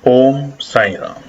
ओम साई राम।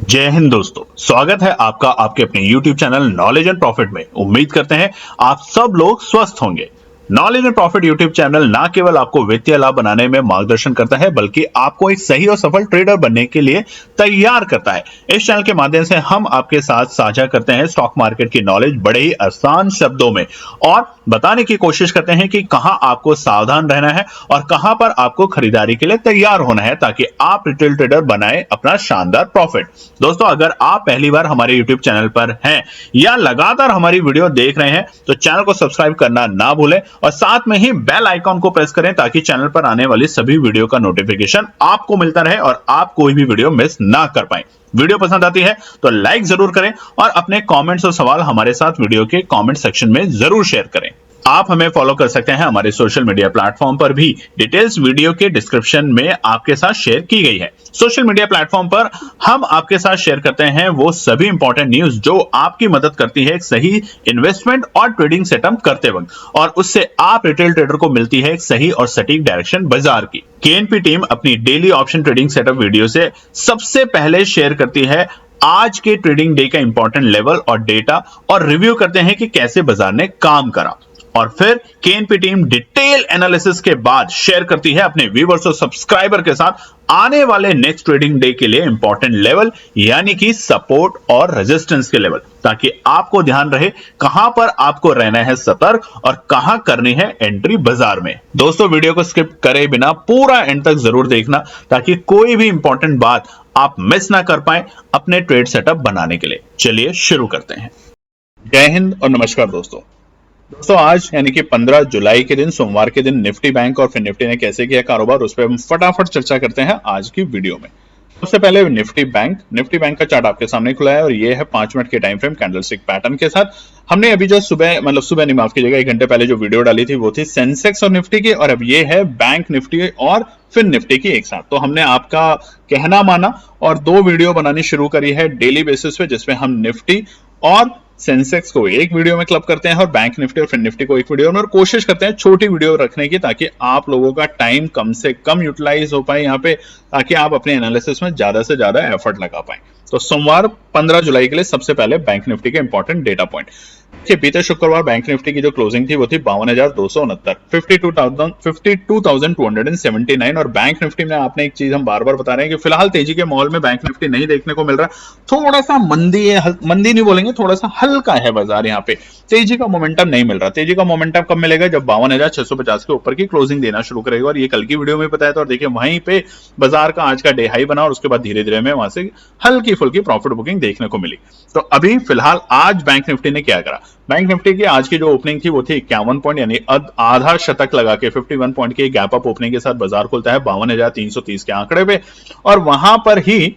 जय हिंद दोस्तों, स्वागत है आपका आपके अपने YouTube channel knowledge and profit में। उम्मीद करते हैं आप सब लोग स्वस्थ होंगे। Knowledge and profit YouTube channel ना केवल आपको वित्तीय लाभ बनाने में मार्गदर्शन करता है, बल्कि आपको एक सही और सफल ट्रेडर बनने के लिए तैयार करता है। इस चैनल के माध्यम से हम आपके साथ साझा करते हैं स्टॉक मार्केट की नॉलेज बड़े ही आसान शब्दों में, और बताने की कोशिश करते हैं कि कहां आपको सावधान रहना है और कहां पर आपको खरीदारी के लिए तैयार होना है, ताकि आप रिटेल ट्रेडर बनाए अपना शानदार प्रॉफिट। दोस्तों, अगर आप पहली बार हमारे YouTube चैनल पर हैं या लगातार हमारी वीडियो देख रहे हैं तो चैनल को सब्सक्राइब करना ना भूलें और साथ में ही बेल आइकॉन को प्रेस करें, ताकि चैनल पर आने वाली सभी वीडियो का नोटिफिकेशन आपको मिलता रहे और आप कोई भी वीडियो मिस ना कर पाए। वीडियो पसंद आती है तो लाइक जरूर करें और अपने कमेंट्स और सवाल हमारे साथ वीडियो के कमेंट सेक्शन में जरूर शेयर करें। आप हमें फॉलो कर सकते हैं हमारे सोशल मीडिया प्लेटफॉर्म पर भी, डिटेल्स वीडियो के डिस्क्रिप्शन में आपके साथ शेयर की गई है। सोशल मीडिया प्लेटफॉर्म पर हम आपके साथ शेयर करते हैं वो सभी इंपॉर्टेंट न्यूज जो आपकी मदद करती है एक सही इन्वेस्टमेंट और ट्रेडिंग सेटअप करते वक्त, और उससे आप रिटेल ट्रेडर को मिलती है एक सही और सटीक डायरेक्शन बाजार की। केएनपी टीम अपनी daily option trading setup video से सबसे पहले शेयर करती है आज के ट्रेडिंग डे का इंपॉर्टेंट लेवल और डेटा, और रिव्यू करते हैं कि कैसे बाजार ने काम करा, और फिर केएनपी टीम डिटेल एनालिसिस के बाद शेयर करती है अपने व्यूअर्स और सब्सक्राइबर के साथ आने वाले नेक्स्ट ट्रेडिंग डे के लिए इंपॉर्टेंट लेवल, यानी कि सपोर्ट और रेजिस्टेंस के लेवल, ताकि आपको ध्यान रहे कहां पर आपको रहना है सतर्क और कहां करनी है एंट्री बाजार में। दोस्तों, वीडियो को स्किप करे बिना पूरा एंड तक जरूर देखना, ताकि कोई भी इंपॉर्टेंट बात आप मिस ना कर पाए अपने ट्रेड सेटअप बनाने के लिए। चलिए शुरू करते हैं। जय हिंद और नमस्कार दोस्तों। आज यानी कि 15 जुलाई के दिन, सोमवार के दिन, निफ्टी बैंक और फिर निफ्टी ने कैसे किया कारोबार, उस पर हम फटाफट चर्चा करते हैं आज की वीडियो में। सबसे पहले निफ्टी बैंक का चार्ट आपके सामने खुला है और ये है 5 मिनट के टाइम फ्रेम कैंडलस्टिक पैटर्न के साथ। हमने अभी जो सुबह नहीं, माफ कीजिएगा, 1 घंटे पहले जो वीडियो डाली थी वो थी सेंसेक्स और निफ्टी की, और अब ये है बैंक निफ्टी और फिर निफ्टी की एक साथ। तो हमने आपका कहना माना और 2 वीडियो बनानी शुरू करी है डेली बेसिस पे, जिसमें हम निफ्टी और सेंसेक्स को एक वीडियो में क्लब करते हैं और बैंक निफ्टी और फिर निफ्टी को एक वीडियो में, और कोशिश करते हैं छोटी वीडियो रखने की, ताकि आप लोगों का टाइम कम से कम यूटिलाइज हो पाए यहाँ पे, ताकि आप अपने एनालिसिस में ज्यादा से ज्यादा एफर्ट लगा पाए। तो सोमवार 15 जुलाई के लिए सबसे पहले बैंक निफ्टी के इंपॉर्टेंट डेटा पॉइंट। बीते शुक्रवार बैंक निफ्टी की जो क्लोजिंग थी वो थी 52,269, 52,279, और बैंक निफ्टी में आपने एक चीज हम बार बार बता रहे हैं कि फिलहाल तेजी के माहौल में बैंक निफ्टी नहीं देखने को मिल रहा। थोड़ा सा मंदी है, मंदी नहीं बोलेंगे, थोड़ा सा हल्का है बाजार, यहाँ पे तेजी का मोमेंटम नहीं मिल रहा। तेजी का मोमेंटम कब मिलेगा? जब 52,650 के ऊपर की क्लोजिंग देना शुरू करेगा, और ये कल की वीडियो में बताया था। और देखिए वहीं पे बाजार का आज का डे हाई बना और उसके बाद धीरे धीरे में वहां से हल्की फुल्की प्रॉफिट बुकिंग देखने को मिली। तो अभी फिलहाल आज बैंक निफ्टी ने क्या करा? बैंक निफ्टी की आज की जो ओपनिंग थी वो थी 51 पॉइंट, यानी आधा शतक लगा के 51 पॉइंट के गैप अप ओपनिंग के साथ बाजार खुलता है 52,330 के आंकड़े पे। और वहां पर ही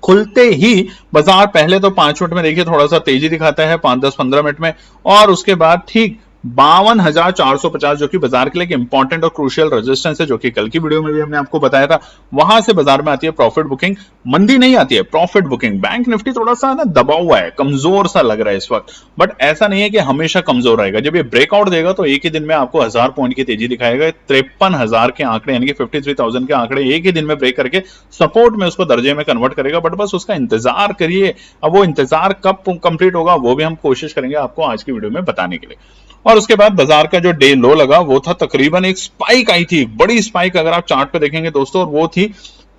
खुलते ही बाजार पहले तो 5 मिनट में देखिए थोड़ा सा तेजी दिखाता है, 5, 10, 15 मिनट में, और उसके बाद ठीक 52,450 जो कि बाजार के लिए इंपॉर्टेंट और क्रूशियल रेजिस्टेंस है, जो कि कल की वीडियो में भी हमने आपको बताया था। वहां से बाजार में आती है प्रॉफिट बुकिंग, मंदी नहीं आती है, प्रॉफिट बुकिंग। बैंक निफ्टी थोड़ा सा ना दबा हुआ है, कमजोर सा लग रहा है इस वक्त, बट ऐसा नहीं है कि हमेशा कमजोर रहेगा। जब ये ब्रेकआउट देगा तो एक ही दिन में आपको 1000 पॉइंट की तेजी दिखाएगा। 53,000 के आंकड़े यानी कि 53,000 के आंकड़े एक ही दिन में ब्रेक करके सपोर्ट में उसको दर्जे में कन्वर्ट करेगा। बट बस उसका इंतजार करिए, अब वो इंतजार कब कंप्लीट होगा वो भी हम कोशिश करेंगे आपको आज की वीडियो में बताने के लिए। और उसके बाद बाजार का जो डे लो लगा वो था तकरीबन एक स्पाइक आई थी, बड़ी स्पाइक, अगर आप चार्ट पे देखेंगे दोस्तों, और वो थी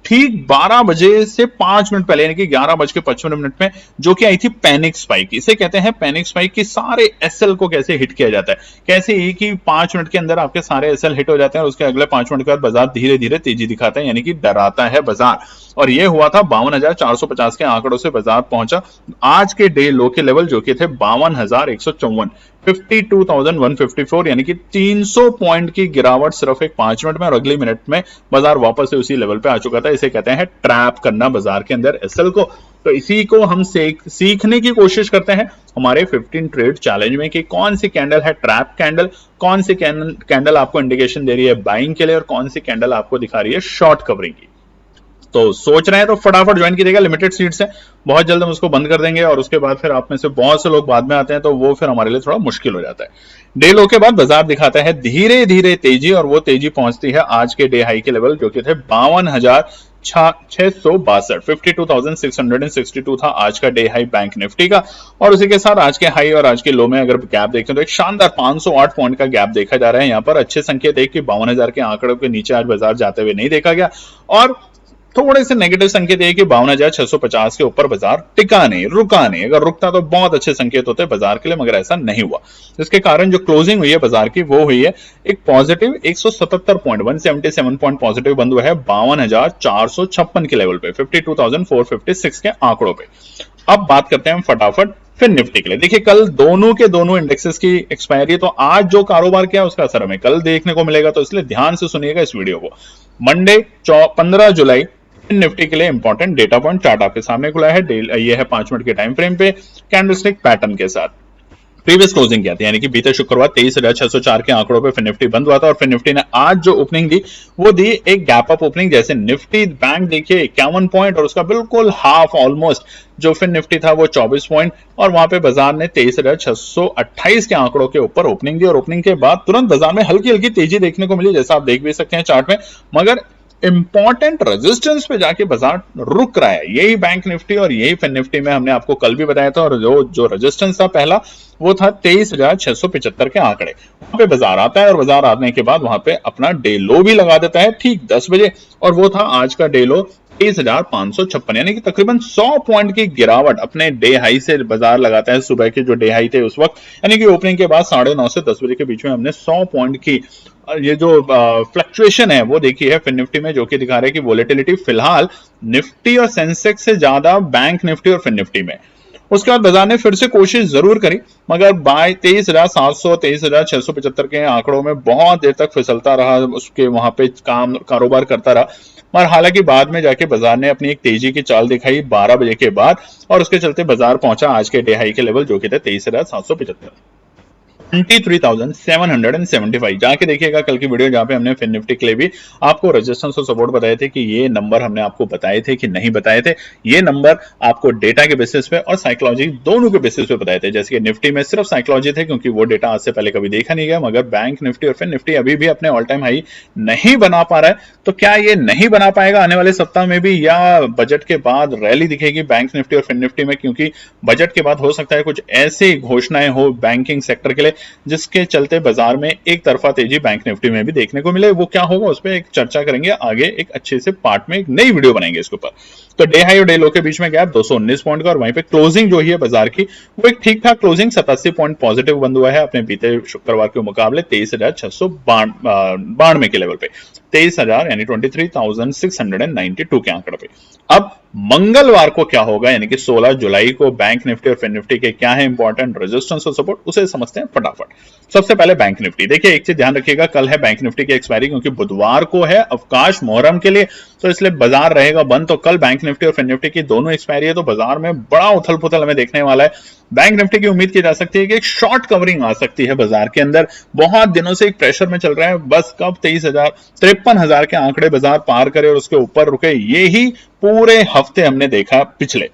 ठीक 12 बजे से 5 मिनट पहले, यानी कि 11:55 में, जो कि आई थी पैनिक स्पाइक। इसे कहते हैं पैनिक स्पाइक की सारे एसएल को कैसे हिट किया जाता है, कैसे एक ही 5 मिनट के अंदर आपके सारे एसएल हिट हो जाते हैं और उसके अगले 5 मिनट के बाद बाजार धीरे धीरे तेजी दिखाता है, यानी कि डराता है बाजार। और ये हुआ था 52,450 के आंकड़ों से बाजार पहुंचा आज के डे लो के लेवल, जो कि थे 52,154, 52,154, यानी कि 300 पॉइंट की गिरावट सिर्फ एक 5 मिनट में, और अगली मिनट में बाजार वापस से उसी लेवल पे आ चुका था। इसे कहते हैं ट्रैप करना बाजार के अंदर एसएल को। तो इसी को हम सीखने की कोशिश करते हैं हमारे 15 ट्रेड चैलेंज में, कि कौन सी कैंडल है ट्रैप कैंडल, कौन सी कैंडल आपको इंडिकेशन दे रही है बाइंग के लिए, और कौन सी कैंडल आपको दिखा रही है शॉर्ट कवरिंग की। तो सोच रहे हैं तो फटाफट ज्वाइन कीजिएगा, लिमिटेड सीट्स है, बहुत जल्द हम उसको बंद कर देंगे, और उसके बाद फिर आप में से बहुत से लोग बाद में आते हैं तो वो फिर हमारे लिए थोड़ा मुश्किल हो जाता है। डे लो के बाद बाजार दिखाता है धीरे धीरे तेजी, और वो तेजी पहुंचती है आज के डे हाई के लेवल, जो कि थे 52,000 662 52,662 था आज का डे हाई बैंक निफ्टी का। और उसी के साथ आज के हाई और आज के लो में अगर गैप देखें तो एक शानदार 508 पॉइंट का गैप देखा जा रहा है। यहाँ पर अच्छे संकेत है कि 52,000 के आंकड़ों के नीचे आज बाजार जाते हुए नहीं देखा गया, और थोड़े से नेगेटिव संकेत है कि 52,650 के ऊपर बाजार टिका नहीं, रुका नहीं। अगर रुकता तो बहुत अच्छे संकेत होते बाजार के लिए, मगर ऐसा नहीं हुआ, जिसके कारण जो क्लोजिंग हुई है बाजार की वो हुई है एक पॉजिटिव 177 पॉइंट 177 पॉइंट पॉजिटिव बंद हुआ है 52,456 के लेवल पे, 52,456 के आंकड़ों पे। अब बात करते हैं फटाफट फिर निफ्टी के लिए। देखिए कल दोनों के दोनों इंडेक्सेस की एक्सपायरी है, तो आज जो कारोबार किया उसका असर हमें कल देखने को मिलेगा, तो इसलिए ध्यान से सुनिएगा इस वीडियो को। मंडे 15 जुलाई निफ्टी के लिए इंपॉर्टेंट डेटा पॉइंट चार्ट आपके सामने खुला है। ये है 5 मिनट के टाइम फ्रेम पे कैंडलस्टिक पैटर्न के साथ प्रीवियस क्लोजिंग क्या थी, यानी कि बीते शुक्रवार 23,604 के आंकड़ों पे फिर निफ्टी बंद हुआ था, और फिर निफ्टी ने आज जो ओपनिंग दी वो दी एक गैप अप ओपनिंग। जैसे निफ्टी बैंक देखिए 51 पॉइंट और उसका बिल्कुल हाफ ऑलमोस्ट जो फिर निफ्टी था वो 24 पॉइंट, और वहां पे बाजार ने 23,628 के आंकड़ों के ऊपर ओपनिंग दी, और ओपनिंग के बाद तुरंत बाजार में हल्की हल्की तेजी देखने को मिली, जैसा आप देख भी सकते हैं चार्ट में, मगर इंपॉर्टेंट रेजिस्टेंस पे जाके बाजार रुक रहा है। यही बैंक निफ्टी और यही फिन निफ्टी में हमने आपको कल भी बताया था, और जो रेजिस्टेंस था पहला वो था 23,675 के आंकड़े। वहां पे बाजार आता है और बाजार आने के बाद वहां पे अपना डे लो भी लगा देता है ठीक 10 बजे, और वो था आज का डे लो 23,556, यानी कि तकरीबन 100 पॉइंट की गिरावट अपने डे हाई से बाजार लगाता है। सुबह के जो डे हाई थे उस वक्त, यानी कि ओपनिंग के बाद 9:30 से 10 बजे के बीच में हमने 100 पॉइंट की ये जो फ्लक्चुएशन है वो देखी है फिन निफ्टी में, जो कि दिखा रहा है कि वोलेटिलिटी फिलहाल निफ्टी और सेंसेक्स से ज्यादा बैंक निफ्टी और फिन निफ्टी में। उसके बाद बाजार ने फिर से कोशिश जरूर करी, मगर 23,700 23,675 के आंकड़ों में बहुत देर तक फिसलता रहा, उसके वहां पे कारोबार करता रहा। मगर हालांकि बाद में जाके बाजार ने अपनी एक तेजी की चाल दिखाई 12 बजे के बाद, और उसके चलते बाजार पहुंचा आज के डे हाई के लेवल जो कि थे 23,775, 23,775। जाके देखिएगा कल की वीडियो जहां पे हमने फिन निफ्टी के लिए भी आपको रेजिस्टेंस और सपोर्ट बताए थे कि ये नंबर हमने आपको बताए थे कि नहीं बताए थे। ये नंबर आपको डेटा के बेसिस पे और साइकोलॉजी दोनों के बेसिस पे बताए थे। जैसे कि निफ्टी में सिर्फ साइकोलॉजी थे क्योंकि वो डेटा आज से पहले कभी देखा नहीं गया, मगर बैंक निफ्टी और फिन निफ्टी अभी भी अपने ऑल टाइम हाई नहीं बना पा रहा है। तो क्या ये नहीं बना पाएगा आने वाले सप्ताह में भी, या बजट के बाद रैली दिखेगी बैंक निफ्टी और फिन निफ्टी में? क्योंकि बजट के बाद हो सकता है कुछ ऐसी घोषणाएं हो बैंकिंग सेक्टर के लिए जिसके चलते बाजार में एक तरफा तेजी बैंक निफ्टी में भी देखने को मिले। वो क्या होगा उस पर एक चर्चा करेंगे आगे, एक अच्छे से पार्ट में एक नई वीडियो बनाएंगे इसके ऊपर। तो डे हाई और डे लो के बीच में गैप 219 पॉइंट का, और वहीं पे क्लोजिंग जो है बाजार की वो एक ठीक ठाक क्लोजिंग 87 पॉइंट पॉजिटिव बंद हुआ है अपने बीते शुक्रवार के मुकाबले 23,692 के लेवल पे, 23,000 यानी 23,692 के आंकड़े पे। अब मंगलवार को क्या होगा, यानी कि 16 जुलाई को बैंक निफ्टी और फिन निफ्टी के क्या है इंपॉर्टेंट रेजिस्टेंस और सपोर्ट, उसे समझते हैं फटाफट। सबसे पहले बैंक निफ्टी देखिए, एक चीज ध्यान रखिएगा, कल है बैंक निफ्टी की एक्सपायरी, क्योंकि बुधवार को है अवकाश मोहर्रम के लिए, तो इसलिए बाजार रहेगा बंद। तो कल बैंक निफ्टी और फिन निफ्टी की दोनों एक्सपायरी है, तो बाजार में बड़ा उथल पुथल हमें देखने वाला है। बैंक निफ्टी की उम्मीद की जा सकती है कि एक शॉर्ट कवरिंग आ सकती है बाजार के अंदर। बहुत दिनों से एक प्रेशर में चल रहा है, बस कब 53,000 के आंकड़े बाजार पार करे और उसके ऊपर रुके, ये ही पूरे हफ्ते हमने देखा पिछले।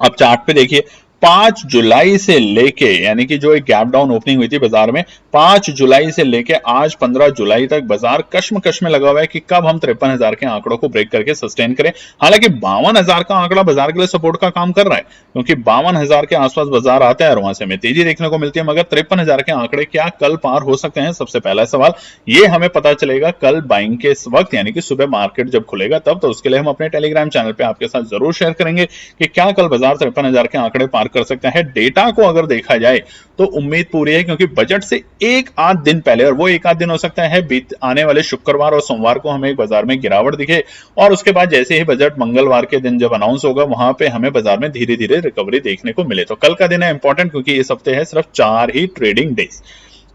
अब चार्ट पे देखिए 5 जुलाई से लेके, यानी कि जो एक गैप डाउन ओपनिंग हुई थी बाजार में 5 जुलाई से लेके आज 15 जुलाई तक बाजार कश्मकश में लगा हुआ है कि कब हम 53,000 के आंकड़ों को ब्रेक करके सस्टेन करें। हालांकि 52,000 का आंकड़ा बाजार के लिए सपोर्ट का काम कर रहा है, क्योंकि 52,000 के आसपास बाजार आता है और वहां से हमें तेजी देखने को मिलती है। मगर 53,000 के आंकड़े क्या कल पार हो सकते हैं? सबसे पहला सवाल ये हमें पता चलेगा कल बाइंग के वक्त, यानी कि सुबह मार्केट जब खुलेगा तब। तो उसके लिए हम अपने टेलीग्राम चैनल पे आपके साथ जरूर शेयर करेंगे कि क्या कल बाजार 53,000 के आंकड़े पार कर सकता है। डेटा को अगर देखा जाए तो उम्मीद पूरी है, क्योंकि बजट से एक आध दिन पहले, और वो एक आध दिन हो सकता है आने वाले शुक्रवार और सोमवार को हमें बाजार में गिरावट दिखे, और उसके बाद जैसे ही बजट मंगलवार के दिन जब अनाउंस होगा वहां पे हमें बाजार में धीरे धीरे रिकवरी देखने को मिले। तो कल का दिन है इंपॉर्टेंट, क्योंकि इस हफ्ते है सिर्फ 4 ही ट्रेडिंग डेज।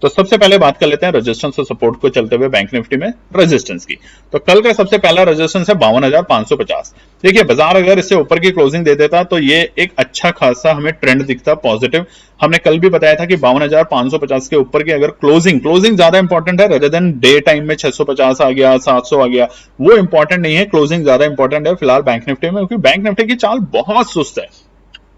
तो सबसे पहले बात कर लेते हैं रेजिस्टेंस और सपोर्ट को चलते हुए बैंक निफ्टी में रेजिस्टेंस की। तो कल का सबसे पहला रेजिस्टेंस है 52,550। देखिए बाजार अगर इससे ऊपर की क्लोजिंग दे देता तो ये एक अच्छा खासा हमें ट्रेंड दिखता पॉजिटिव। हमने कल भी बताया था कि 52,550 के ऊपर की अगर क्लोजिंग ज्यादा इंपॉर्टेंट है, रेदर देन डे टाइम में 650 आ गया 700 आ गया, वो इंपॉर्टेंट नहीं है। क्लोजिंग ज्यादा इंपॉर्टेंट है फिलहाल बैंक निफ्टी में, क्योंकि बैंक निफ्टी की चाल बहुत सुस्त है।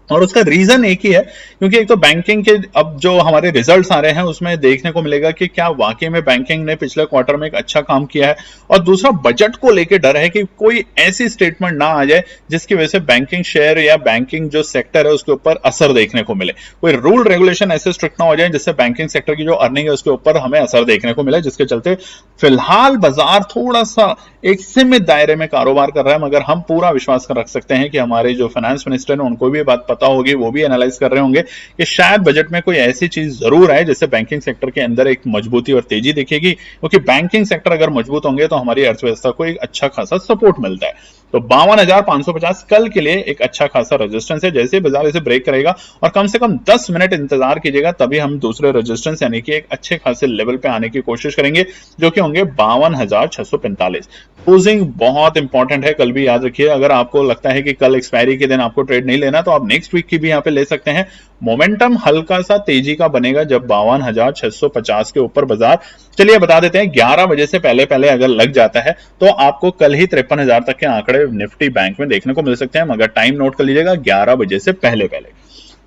और उसका रीजन एक ही है, क्योंकि एक तो बैंकिंग के अब जो हमारे रिजल्ट्स आ रहे हैं उसमें देखने को मिलेगा कि क्या वाकई में बैंकिंग ने पिछले क्वार्टर में एक अच्छा काम किया है, और दूसरा बजट को लेकर डर है कि कोई ऐसी स्टेटमेंट ना आ जाए जिसकी वजह से बैंकिंग शेयर या बैंकिंग जो सेक्टर है उसके ऊपर असर देखने को मिले, कोई रूल रेगुलेशन ऐसे स्ट्रिक्ट ना हो जाए जिससे बैंकिंग सेक्टर की जो अर्निंग है उसके ऊपर हमें असर देखने को मिले, जिसके चलते फिलहाल बाजार थोड़ा सा एक सीमित दायरे में कारोबार कर रहा है। मगर हम पूरा विश्वास कर रख सकते हैं कि हमारे जो फाइनेंस मिनिस्टर हैं उनको भी बात पता होगी, वो भी एनालाइज कर रहे होंगे कि शायद बजट में कोई ऐसी चीज जरूर आए जिससे बैंकिंग सेक्टर के अंदर एक मजबूती और तेजी दिखेगी, क्योंकि बैंकिंग सेक्टर अगर मजबूत होंगे तो हमारी अर्थव्यवस्था को एक अच्छा खासा सपोर्ट मिलता है। तो 52,550 कल के लिए एक अच्छा खासा रेजिस्टेंस है, जैसे बाजार इसे ब्रेक करेगा और कम से कम 10 मिनट इंतजार कीजिएगा, तभी हम दूसरे रेजिस्टेंस यानी कि एक अच्छे खासे लेवल पे आने की कोशिश करेंगे, जो कि होंगे 52,645। क्लोजिंग बहुत इंपॉर्टेंट है, कल भी याद रखिए। अगर आपको लगता है कि कल एक्सपायरी के दिन आपको ट्रेड नहीं लेना तो आप नेक्स्ट वीक की भी यहां पे ले सकते हैं। मोमेंटम हल्का सा तेजी का बनेगा जब 52,650 के ऊपर बाजार, चलिए बता देते हैं 11 बजे से पहले पहले अगर लग जाता है तो आपको कल ही 53,000 तक के आंकड़े निफ्टी बैंक में देखने को मिल सकते हैं, मगर टाइम नोट कर लीजिएगा 11 बजे से पहले पहले।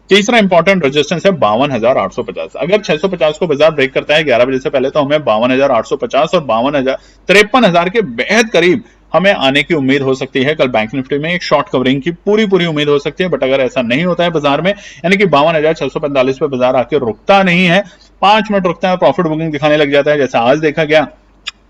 तीसरा इंपॉर्टेंट रेजिस्टेंस है 52,850। अगर 650 को बाजार ब्रेक करता है 11 बजे से पहले तो हमें 52,850 और 53,000 के बेहद करीब हमें आने की उम्मीद हो सकती है। कल बैंक निफ्टी में एक शॉर्ट कवरिंग की पूरी उम्मीद हो सकती है, बट अगर ऐसा नहीं होता है बाजार में, यानी कि 52,645 पे बाजार आके रुकता नहीं है, 5 मिनट रुकता है, प्रॉफिट बुकिंग दिखाने लग जाता है जैसा आज देखा गया,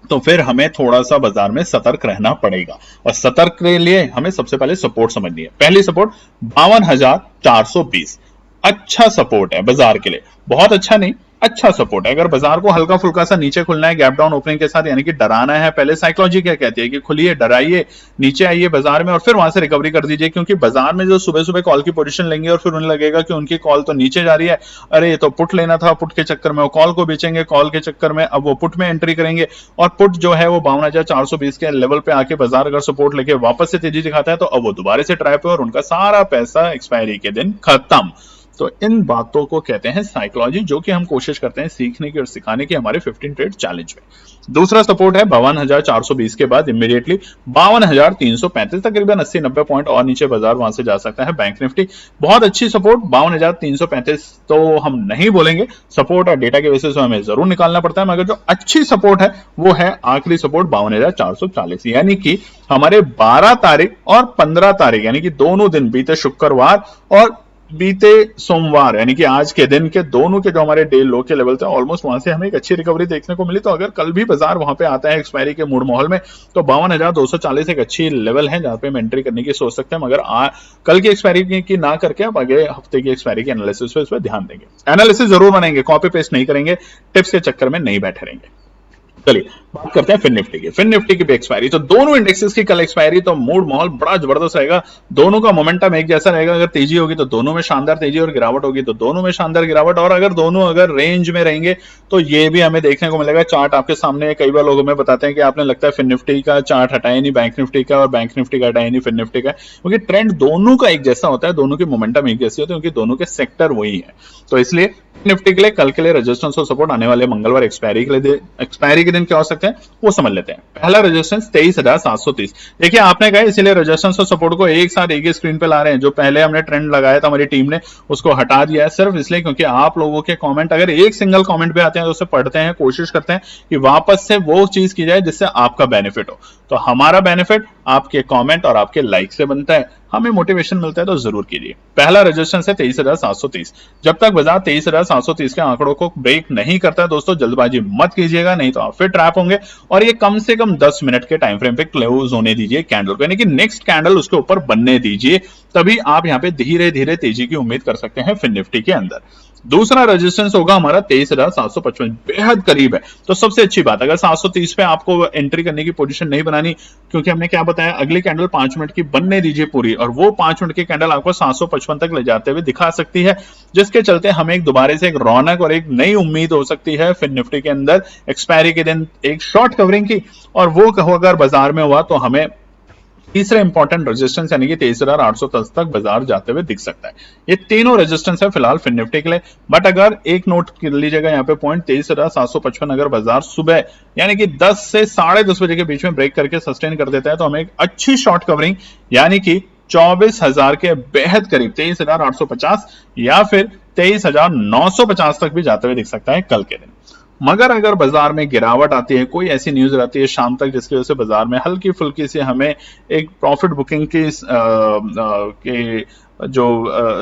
तो फिर हमें थोड़ा सा बाजार में सतर्क रहना पड़ेगा। और सतर्क के लिए हमें सबसे पहले सपोर्ट समझनी है। पहली सपोर्ट 52,420 अच्छा सपोर्ट है बाजार के लिए, बहुत अच्छा नहीं, अच्छा सपोर्ट है। अगर बाजार को हल्का फुल्का सा नीचे खुलना है गैप डाउन ओपनिंग के साथ, यानी कि डराना है, पहले साइकोलॉजी क्या कहती है कि खुलिए, डराइए, नीचे आइए बाजार में और फिर वहां से रिकवरी कर दीजिए, क्योंकि बाजार में जो सुबह सुबह कॉल की पोजीशन लेंगे और फिर उन्हें लगेगा कि उनकी कॉल तो नीचे जा रही है, अरे ये तो पुट लेना था, पुट के चक्कर में वो कॉल को बेचेंगे, कॉल के चक्कर में अब वो पुट में एंट्री करेंगे, और पुट जो है वो 52,420 के लेवल पे आके बाजार अगर सपोर्ट लेके वापस से तेजी दिखाता है तो अब वो दोबारा से ट्रैप है और उनका सारा पैसा एक्सपायरी के दिन खत्म। तो इन बातों को कहते हैं साइकोलॉजी, जो कि हम कोशिश करते हैं सीखने की और सिखाने की हमारे 15 ट्रेड चैलेंज में। दूसरा सपोर्ट है 52,420 के बाद इमीडिएटली 52,335, तकरीबन 80-90 पॉइंट और नीचे बाजार वहां से जा सकता है। बैंक निफ्टी बहुत अच्छी सपोर्ट 52,335 तो हम नहीं बोलेंगे, सपोर्ट और डेटा के बेसिस पे हमें जरूर निकालना पड़ता है, मगर जो अच्छी सपोर्ट है वो है आखिरी सपोर्ट 52,440, यानी कि हमारे 12 तारीख और 15 तारीख यानी कि दोनों दिन, बीते शुक्रवार और बीते सोमवार यानी कि आज के दिन के दोनों के जो हमारे डे लो के लेवल थे, ऑलमोस्ट वहां से हमें एक अच्छी रिकवरी देखने को मिली। तो अगर कल भी बाजार वहां पे आता है एक्सपायरी के मूड माहौल में तो 52,240 एक अच्छी लेवल है जहां पे हम एंट्री करने की सोच सकते हैं, मगर कल की एक्सपायरी की ना करके आप अगले हफ्ते की एक्सपायरी की एनालिसिस पे इस पर ध्यान देंगे। एनालिसिस जरूर बनाएंगे, कॉपी पेस्ट नहीं करेंगे, टिप्स के चक्कर में नहीं बैठे रहेंगे। चलिए बात करते हैं फिन निफ्टी की। फिन निफ्टी की भी एक्सपायरी, तो दोनों इंडेक्सेस की कल एक्सपायरी, तो मूड माहौल बड़ा जबरदस्त रहेगा, दोनों का मोमेंटम एक जैसा रहेगा। अगर तेजी होगी तो दोनों में शानदार तेजी और गिरावट होगी तो दोनों में शानदार गिरावट, और अगर दोनों अगर रेंज में रहेंगे तो ये भी हमें देखने को मिलेगा। चार्ट आपके सामने, कई बार लोग हमें बताते हैं कि आपने लगता है फिन निफ्टी का चार्ट हटाया नहीं बैंक निफ्टी का और बैंक निफ्टी का हटाया नहीं फिन निफ्टी का, क्योंकि ट्रेंड दोनों का एक जैसा होता है, दोनों की मोमेंटम एक जैसी होती है, क्योंकि दोनों के सेक्टर वही है। तो इसलिए निफ्टी के लिए कल के लिए रेजिस्टेंस और सपोर्ट आने वाले मंगलवार एक्सपायरी के दिन क्या हो सकते हैं वो समझ लेते हैं। पहला रेजिस्टेंस 23,730। देखिए आपने कहा इसलिए रेजिस्टेंस और सपोर्ट को एक साथ एक ही स्क्रीन पे ला रहे हैं। जो पहले हमने ट्रेंड लगाया था हमारी टीम ने उसको हटा दिया है, सिर्फ इसलिए क्योंकि आप लोगों के कमेंट अगर एक सिंगल कमेंट पे आते हैं तो उसे पढ़ते हैं, कोशिश करते हैं कि वापस से वो चीज की जाए जिससे आपका बेनिफिट हो। तो हमारा बेनिफिट आपके कमेंट और आपके लाइक से बनता है, हमें मोटिवेशन मिलता है, तो जरूर कीजिए। पहला रेजिस्टेंस है 23,730। जब तक बाजार 23,730 के आंकड़ों को ब्रेक नहीं करता है दोस्तों, जल्दबाजी मत कीजिएगा, नहीं तो आप फिर ट्रैप होंगे। और ये कम से कम 10 मिनट के टाइम फ्रेम पे क्लोज होने दीजिए कैंडल को, यानी कि नेक्स्ट कैंडल उसके ऊपर बनने दीजिए, तभी आप यहां पे धीरे धीरे तेजी की उम्मीद कर सकते हैं फिन निफ्टी के अंदर। दूसरा रेजिस्टेंस होगा हमारा 23,755, बेहद करीब है। तो सबसे अच्छी बात, अगर 730 पे आपको एंट्री करने की पोजीशन नहीं बनानी, क्योंकि हमने क्या बताया, अगली कैंडल 5 मिनट की बनने दीजिए पूरी, और वो 5 मिनट की कैंडल आपको 755 तक ले जाते हुए दिखा सकती है, जिसके चलते हमें एक दोबारा से एक रौनक और एक नई उम्मीद हो सकती है फिन निफ्टी के अंदर एक्सपायरी के दिन एक शॉर्ट कवरिंग की। और वो अगर बाजार में हुआ तो हमें तीसरे इंपॉर्टेंट रेजिस्टेंस यानी कि 23,810 तक बाजार जाते हुए दिख सकता है। ये तीनों रेजिस्टेंस है फिलहाल फिन निफ्टी के लिए। बट अगर एक नोट कर लीजिएगा यहाँ पे पॉइंट, 23,755 अगर बाजार सुबह यानी कि 10 से 10:30 बजे के बीच में ब्रेक करके सस्टेन कर देता है तो हमें एक अच्छी शॉर्ट कवरिंग यानी कि 24,000 के बेहद करीब 23,850 या फिर 23,950 तक भी जाते हुए दिख सकता है कल के दिन। मगर अगर बाजार में गिरावट आती है, कोई ऐसी न्यूज आती है शाम तक जिसकी वजह से बाजार में हल्की फुल्की सी हमें एक प्रॉफिट बुकिंग के जो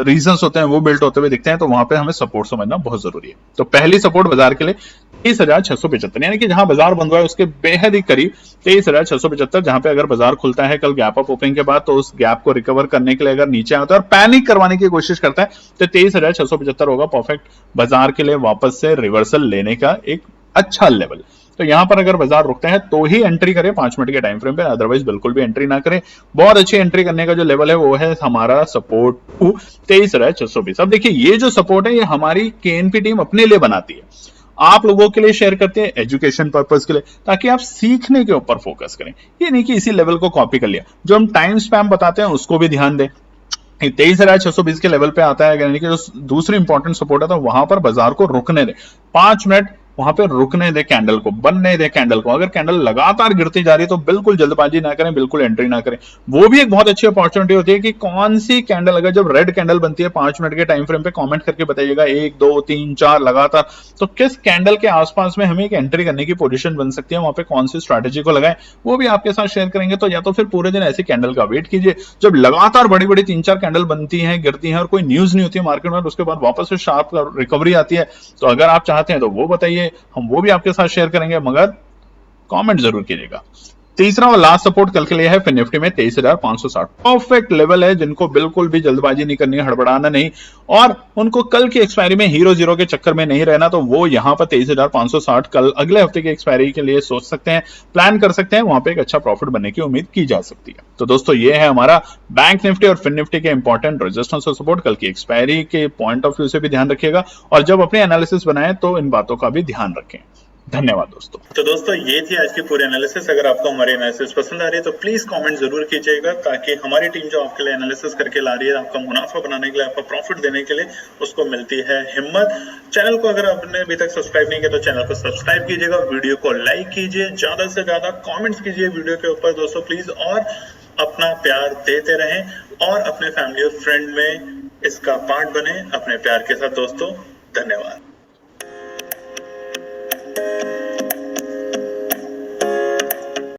रीजंस होते हैं वो बिल्ट होते हुए दिखते हैं, तो वहां पे हमें सपोर्ट समझना बहुत जरूरी है। तो पहली सपोर्ट बाजार के लिए 23,675, यानी कि जहां बाजार बंद हुआ है उसके बेहद ही करीब 23,675, जहां पे अगर बाजार खुलता है कल गैप अप ओपनिंग के बाद तो उस गैप को रिकवर करने के लिए अगर नीचे आता है और पैनिक करवाने की कोशिश करता है तो 23,675 होगा परफेक्ट बाजार के लिए वापस से रिवर्सल लेने का एक अच्छा लेवल। तो यहां पर अगर बाजार रुकता है तो ही एंट्री करें 5 मिनट के टाइम फ्रेम पे, अदरवाइज बिल्कुल भी एंट्री ना करें। बहुत अच्छी एंट्री करने का जो लेवल है वो है हमारा सपोर्ट टू 23,620। अब देखिए ये जो सपोर्ट है ये हमारी केएनपी टीम अपने लिए बनाती है, आप लोगों के लिए शेयर करते हैं एजुकेशन पर्पस के लिए, ताकि आप सीखने के ऊपर फोकस करें। ये नहीं कि इसी लेवल को कॉपी कर लिया। जो हम टाइम स्पैम बताते हैं उसको भी ध्यान दें। 23,620 के लेवल पे आता है, यानी कि जो दूसरी इंपॉर्टेंट सपोर्ट है तो वहां पर बाजार को रुकने दे 5 मिनट, वहां पे रुकने दे कैंडल को, बनने दे कैंडल को। अगर कैंडल लगातार गिरती जा रही है तो बिल्कुल जल्दबाजी ना करें, बिल्कुल एंट्री ना करें। वो भी एक बहुत अच्छी अपॉर्चुनिटी होती है कि कौन सी कैंडल, अगर जब रेड कैंडल बनती है 5 मिनट के टाइम फ्रेम पे, कमेंट करके बताइएगा 1 2 3 4 लगातार, तो किस कैंडल के आसपास में हमें एक एंट्री करने की पोजीशन बन सकती है, वहां पे कौन सी स्ट्रैटेजी को लगाएं, वो भी आपके साथ शेयर करेंगे। तो या तो फिर पूरे दिन ऐसी कैंडल का वेट कीजिए जब लगातार बड़ी बड़ी 3-4 कैंडल बनती हैं, गिरती हैं और कोई न्यूज नहीं होती है मार्केट में, उसके बाद वापस से शार्प रिकवरी आती है। तो अगर आप चाहते हैं तो वो बताइए, हम वो भी आपके साथ शेयर करेंगे, मगर कमेंट जरूर कीजिएगा। तीसरा और लास्ट सपोर्ट कल के लिए है फिन निफ्टी में 23,560, परफेक्ट लेवल है। जिनको बिल्कुल भी जल्दबाजी नहीं करनी, हड़बड़ाना नहीं, और उनको कल की एक्सपायरी में हीरो जीरो के चक्कर में नहीं रहना, तो वो यहां पर 23,560 कल अगले हफ्ते की एक्सपायरी के लिए सोच सकते हैं, प्लान कर सकते हैं, वहां पे एक अच्छा प्रॉफिट बनने की उम्मीद की जा सकती है। तो दोस्तों ये है हमारा बैंक निफ्टी और फिन निफ्टी के इंपॉर्टेंट रेजिस्टेंस और सपोर्ट। कल की एक्सपायरी के पॉइंट ऑफ व्यू से भी ध्यान रखिएगा, और जब अपने एनालिसिस बनाएं तो इन बातों का भी ध्यान रखें। धन्यवाद दोस्तों। तो दोस्तों ये थी आज की पूरी एनालिसिस। अगर आपको हमारी एनालिसिस पसंद आ रही है तो प्लीज कमेंट जरूर कीजिएगा, ताकि हमारी टीम जो आपके लिए एनालिसिस करके ला रही है, आपका मुनाफा बनाने के लिए, आपका प्रॉफिट देने के लिए, उसको मिलती है हिम्मत। चैनल को अगर आपने अभी तक सब्सक्राइब नहीं किया तो चैनल को सब्सक्राइब कीजिएगा, वीडियो को लाइक कीजिए, ज्यादा से ज्यादा कॉमेंट्स कीजिए वीडियो के ऊपर दोस्तों प्लीज, और अपना प्यार देते रहें और अपने फैमिली और फ्रेंड में इसका पार्ट बने अपने प्यार के साथ दोस्तों। धन्यवाद।